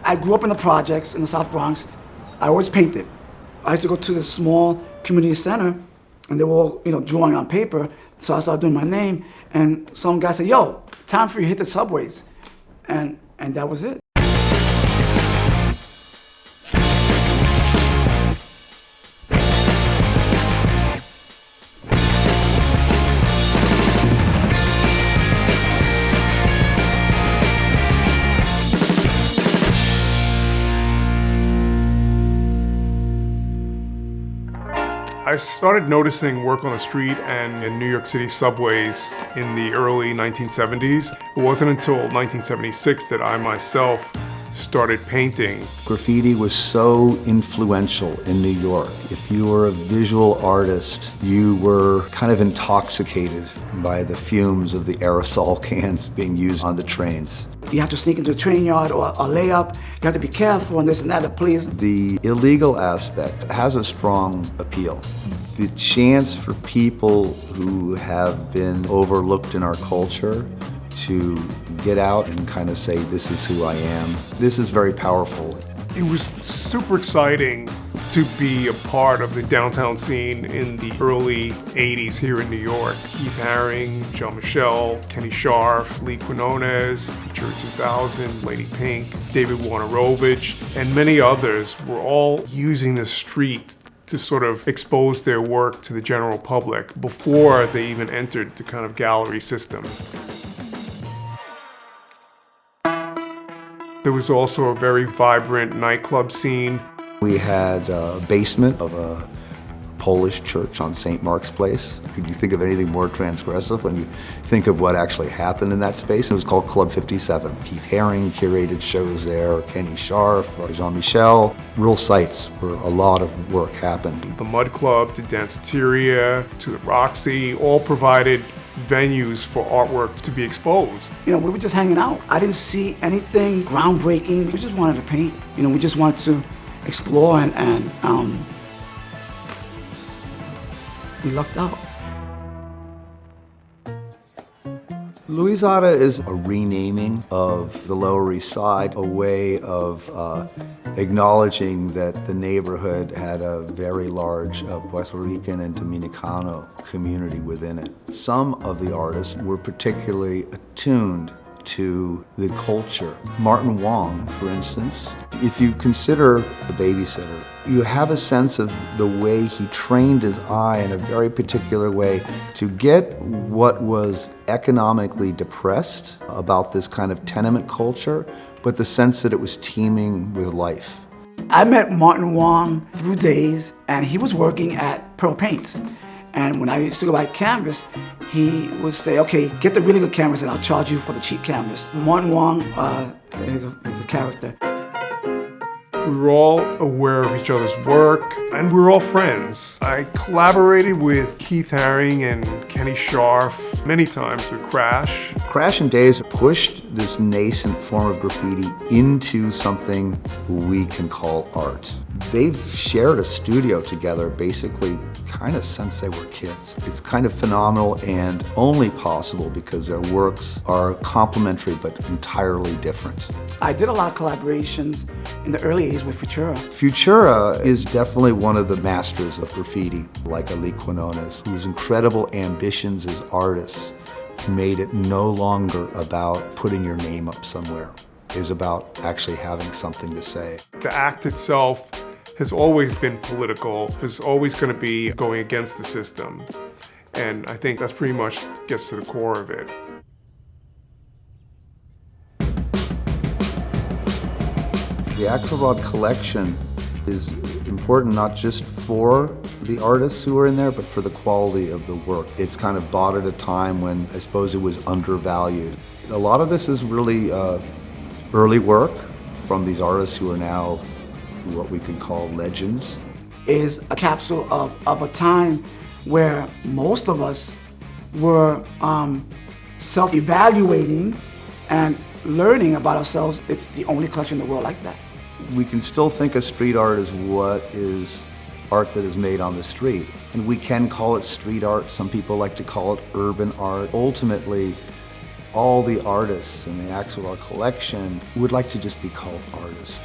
I grew up in the projects in the South Bronx. I always painted. I used to go to this small community center, and they were all, drawing on paper. So I started doing my name, and some guy said, "Yo, time for you to hit the subways," and that was it. I started noticing work on the street and in New York City subways in the early 1970s. It wasn't until 1976 that I myself started painting. Graffiti was so influential in New York. If you were a visual artist, you were kind of intoxicated by the fumes of the aerosol cans being used on the trains. You have to sneak into a train yard or a layup. You have to be careful and this and that, the police. The illegal aspect has a strong appeal. The chance for people who have been overlooked in our culture to get out and kind of say, this is who I am, this is very powerful. It was super exciting to be a part of the downtown scene in the early 80s here in New York. Keith Haring, Jean-Michel, Kenny Scharf, Lee Quinones, Futura 2000, Lady Pink, David Wojnarowicz, and many others were all using the street to sort of expose their work to the general public before they even entered the kind of gallery system. There was also a very vibrant nightclub scene. We had a basement of a Polish church on St. Mark's Place. Could you think of anything more transgressive when you think of what actually happened in that space? It was called Club 57. Keith Haring curated shows there, Kenny Scharf, Jean-Michel. Real sites where a lot of work happened. The Mud Club to Danceteria to the Roxy all provided venues for artwork to be exposed. We were just hanging out. I didn't see anything groundbreaking. We just wanted to paint. We just wanted to explore and we lucked out. Loisaida is a renaming of the Lower East Side, a way of acknowledging that the neighborhood had a very large Puerto Rican and Dominicano community within it. Some of the artists were particularly attuned to the culture. Martin Wong, for instance, if you consider The Babysitter, you have a sense of the way he trained his eye in a very particular way to get what was economically depressed about this kind of tenement culture, but the sense that it was teeming with life. I met Martin Wong through Daze, and he was working at Pearl Paints. And when I used to go buy canvas, he would say, "Okay, get the really good canvas and I'll charge you for the cheap canvas." Martin Wong is a character. We were all aware of each other's work, and we were all friends. I collaborated with Keith Haring and Kenny Scharf many times with Crash. Crash and Daze pushed this nascent form of graffiti into something we can call art. They've shared a studio together basically kind of since they were kids. It's kind of phenomenal and only possible because their works are complementary but entirely different. I did a lot of collaborations in the early 80s with Futura. Futura is definitely one of the masters of graffiti, like Lee Quinones, whose incredible ambitions as artists made it no longer about putting your name up somewhere. It was about actually having something to say. The act itself has always been political, is always going to be going against the system. And I think that's pretty much gets to the core of it. The Axelrod Collection is important not just for the artists who are in there, but for the quality of the work. It's kind of bought at a time when I suppose it was undervalued. A lot of this is really early work from these artists who are now what we could call legends. Is a capsule of a time where most of us were self-evaluating and learning about ourselves. It's the only collection in the world like that. We can still think of street art as what is art that is made on the street. And we can call it street art. Some people like to call it urban art. Ultimately, all the artists in the Axelrod Collection would like to just be called artists.